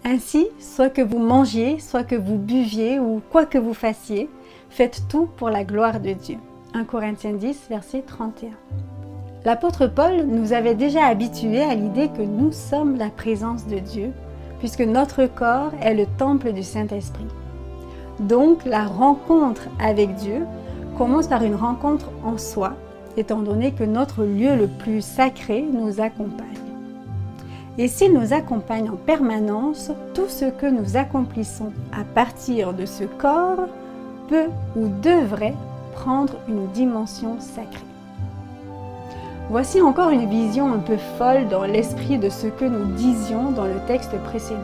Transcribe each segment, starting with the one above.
Ainsi, soit que vous mangiez, soit que vous buviez ou quoi que vous fassiez, faites tout pour la gloire de Dieu. 1 Corinthiens 10, verset 31. L'apôtre Paul nous avait déjà habitués à l'idée que nous sommes la présence de Dieu, puisque notre corps est le temple du Saint-Esprit. Donc, la rencontre avec Dieu commence par une rencontre en soi, étant donné que notre lieu le plus sacré nous accompagne. Et s'il nous accompagne en permanence, tout ce que nous accomplissons à partir de ce corps peut ou devrait prendre une dimension sacrée. Voici encore une vision un peu folle dans l'esprit de ce que nous disions dans le texte précédent,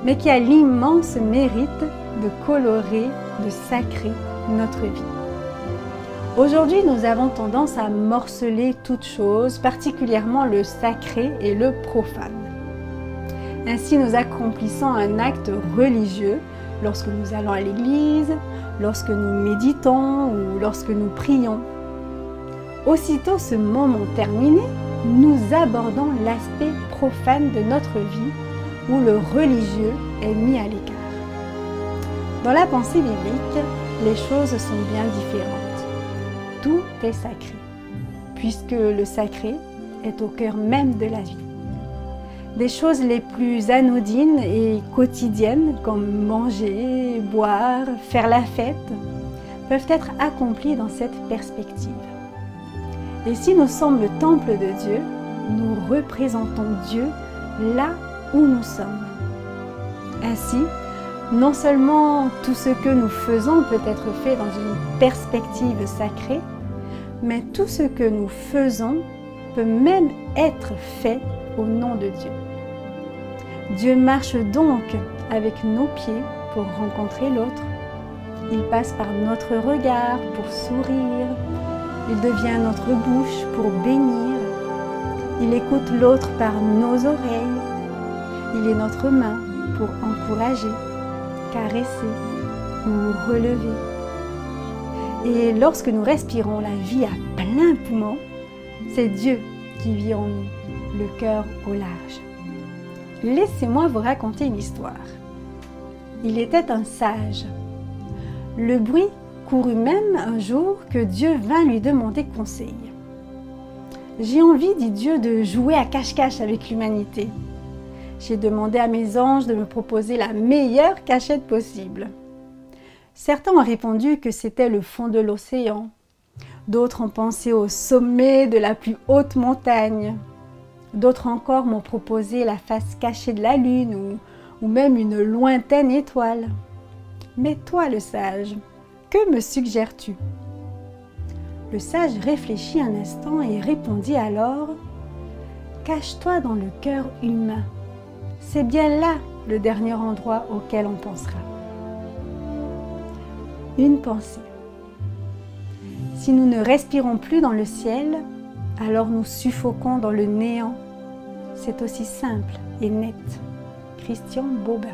mais qui a l'immense mérite de colorer, de sacrer notre vie. Aujourd'hui, nous avons tendance à morceler toutes choses, particulièrement le sacré et le profane. Ainsi, nous accomplissons un acte religieux lorsque nous allons à l'église, lorsque nous méditons ou lorsque nous prions. Aussitôt ce moment terminé, nous abordons l'aspect profane de notre vie où le religieux est mis à l'écart. Dans la pensée biblique, les choses sont bien différentes. Tout est sacré, puisque le sacré est au cœur même de la vie. Des choses les plus anodines et quotidiennes, comme manger, boire, faire la fête, peuvent être accomplies dans cette perspective. Et si nous sommes le temple de Dieu, nous représentons Dieu là où nous sommes. Ainsi, non seulement tout ce que nous faisons peut être fait dans une perspective sacrée, mais tout ce que nous faisons peut même être fait au nom de Dieu. Dieu marche donc avec nos pieds pour rencontrer l'autre. Il passe par notre regard pour sourire. Il devient notre bouche pour bénir. Il écoute l'autre par nos oreilles. Il est notre main pour encourager, caresser ou relever. Et lorsque nous respirons la vie à plein poumon, c'est Dieu qui vit en nous, le cœur au large. Laissez-moi vous raconter une histoire. Il était un sage. Le bruit courut même un jour que Dieu vint lui demander conseil. « J'ai envie, dit Dieu, de jouer à cache-cache avec l'humanité. J'ai demandé à mes anges de me proposer la meilleure cachette possible. » Certains ont répondu que c'était le fond de l'océan. D'autres ont pensé au sommet de la plus haute montagne. D'autres encore m'ont proposé la face cachée de la lune ou même une lointaine étoile. Mais toi, le sage, que me suggères-tu? Le sage réfléchit un instant et répondit alors « Cache-toi dans le cœur humain. C'est bien là le dernier endroit auquel on pensera. » Une pensée. Si nous ne respirons plus dans le ciel, alors nous suffoquons dans le néant. C'est aussi simple et net. Christian Bobin.